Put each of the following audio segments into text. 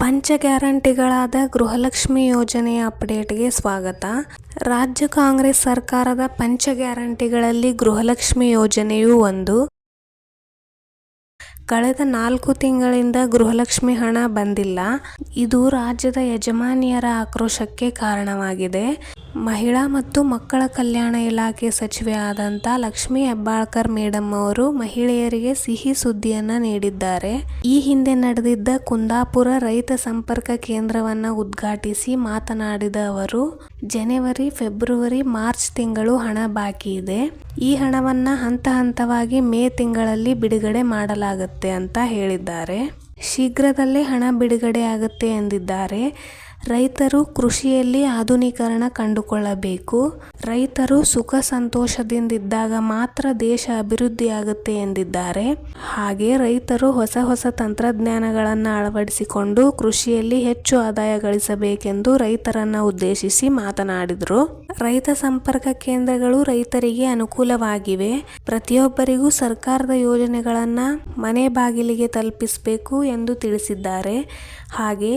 ಪಂಚ ಗ್ಯಾರಂಟಿಗಳಾದ ಗೃಹಲಕ್ಷ್ಮಿ ಯೋಜನೆಯ ಅಪ್ಡೇಟ್ಗೆ ಸ್ವಾಗತ. ರಾಜ್ಯ ಕಾಂಗ್ರೆಸ್ ಸರ್ಕಾರದ ಪಂಚ ಗ್ಯಾರಂಟಿಗಳಲ್ಲಿ ಗೃಹಲಕ್ಷ್ಮಿ ಯೋಜನೆಯೂ ಒಂದು. ಕಳೆದ 4 ತಿಂಗಳಿಂದ ಗೃಹಲಕ್ಷ್ಮಿ ಹಣ ಬಂದಿಲ್ಲ. ಇದು ರಾಜ್ಯದ ಯಜಮಾನಿಯರ ಆಕ್ರೋಶಕ್ಕೆ ಕಾರಣವಾಗಿದೆ. ಮಹಿಳಾ ಮತ್ತು ಮಕ್ಕಳ ಕಲ್ಯಾಣ ಇಲಾಖೆ ಸಚಿವೆ ಆದಂಥ ಲಕ್ಷ್ಮೀ ಹೆಬ್ಬಾಳ್ಕರ್ ಮೇಡಮ್ ಅವರು ಮಹಿಳೆಯರಿಗೆ ಸಿಹಿ ಸುದ್ದಿಯನ್ನು ನೀಡಿದ್ದಾರೆ. ಈ ಹಿಂದೆ ನಡೆದಿದ್ದ ಕುಂದಾಪುರ ರೈತ ಸಂಪರ್ಕ ಕೇಂದ್ರವನ್ನು ಉದ್ಘಾಟಿಸಿ ಮಾತನಾಡಿದ ಅವರು, ಜನವರಿ, ಫೆಬ್ರವರಿ, ಮಾರ್ಚ್ ತಿಂಗಳು ಹಣ ಬಾಕಿ ಇದೆ. ಈ ಹಣವನ್ನು ಹಂತ ಹಂತವಾಗಿ ಮೇ ತಿಂಗಳಲ್ಲಿ ಬಿಡುಗಡೆ ಮಾಡಲಾಗುತ್ತೆ ಅಂತ ಹೇಳಿದ್ದಾರೆ. ಶೀಘ್ರದಲ್ಲೇ ಹಣ ಬಿಡುಗಡೆ ಆಗುತ್ತೆ ಎಂದಿದ್ದಾರೆ. ರೈತರು ಕೃಷಿಯಲ್ಲಿ ಆಧುನೀಕರಣ ಕಂಡುಕೊಳ್ಳಬೇಕು. ರೈತರು ಸುಖ ಸಂತೋಷದಿಂದಿದ್ದಾಗ ಮಾತ್ರ ದೇಶ ಅಭಿವೃದ್ಧಿಯಾಗುತ್ತೆ ಎಂದಿದ್ದಾರೆ. ಹಾಗೆ ರೈತರು ಹೊಸ ತಂತ್ರಜ್ಞಾನಗಳನ್ನು ಅಳವಡಿಸಿಕೊಂಡು ಕೃಷಿಯಲ್ಲಿ ಹೆಚ್ಚು ಆದಾಯ ಗಳಿಸಬೇಕೆಂದು ರೈತರನ್ನು ಉದ್ದೇಶಿಸಿ ಮಾತನಾಡಿದರು. ರೈತ ಸಂಪರ್ಕ ಕೇಂದ್ರಗಳು ರೈತರಿಗೆ ಅನುಕೂಲವಾಗಿವೆ. ಪ್ರತಿಯೊಬ್ಬರಿಗೂ ಸರ್ಕಾರದ ಯೋಜನೆಗಳನ್ನು ಮನೆ ಬಾಗಿಲಿಗೆ ತಲುಪಿಸಬೇಕು ಎಂದು ತಿಳಿಸಿದ್ದಾರೆ. ಹಾಗೆ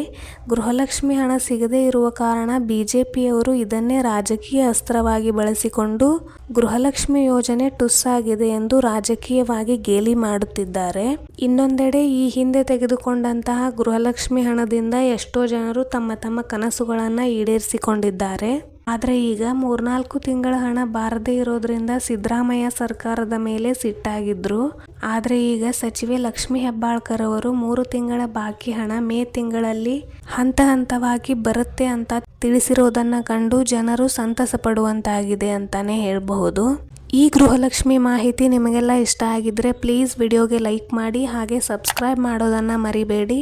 ಗೃಹಲಕ್ಷ್ಮಿ ಹಣ ಸಿಗದೇ ಇರುವ ಕಾರಣ ಬಿಜೆಪಿಯವರು ಇದನ್ನೇ ರಾಜಕೀಯ ಅಸ್ತ್ರವಾಗಿ ಬಳಸಿಕೊಂಡು ಗೃಹಲಕ್ಷ್ಮಿ ಯೋಜನೆ ಟುಸ್ಸಾಗಿದೆ ಎಂದು ರಾಜಕೀಯವಾಗಿ ಗೇಲಿ ಮಾಡುತ್ತಿದ್ದಾರೆ. ಇನ್ನೊಂದೆಡೆ ಈ ಹಿಂದೆ ತೆಗೆದುಕೊಂಡಂತಹ ಗೃಹಲಕ್ಷ್ಮಿ ಹಣದಿಂದ ಎಷ್ಟೋ ಜನರು ತಮ್ಮ ಕನಸುಗಳನ್ನು ಈಡೇರಿಸಿಕೊಂಡಿದ್ದಾರೆ. ಆದರೆ ಈಗ 3-4 ತಿಂಗಳ ಹಣ ಬಾರದೇ ಇರೋದ್ರಿಂದ ಸಿದ್ದರಾಮಯ್ಯ ಸರ್ಕಾರದ ಮೇಲೆ ಸಿಟ್ಟಾಗಿದ್ರು. ಆದರೆ ಈಗ ಸಚಿವೆ ಲಕ್ಷ್ಮೀ ಹೆಬ್ಬಾಳ್ಕರ್ ಅವರು 3 ತಿಂಗಳ ಬಾಕಿ ಹಣ ಮೇ ತಿಂಗಳಲ್ಲಿ ಹಂತ ಹಂತವಾಗಿ ಬರುತ್ತೆ ಅಂತ ತಿಳಿಸಿರೋದನ್ನು ಕಂಡು ಜನರು ಸಂತಸ ಪಡುವಂತಾಗಿದೆ ಅಂತಾನೆ ಹೇಳಬಹುದು. ಈ ಗೃಹಲಕ್ಷ್ಮಿ ಮಾಹಿತಿ ನಿಮಗೆಲ್ಲ ಇಷ್ಟ ಆಗಿದ್ರೆ ಪ್ಲೀಸ್ ವಿಡಿಯೋಗೆ ಲೈಕ್ ಮಾಡಿ, ಹಾಗೆ ಸಬ್ಸ್ಕ್ರೈಬ್ ಮಾಡೋದನ್ನು ಮರಿಬೇಡಿ.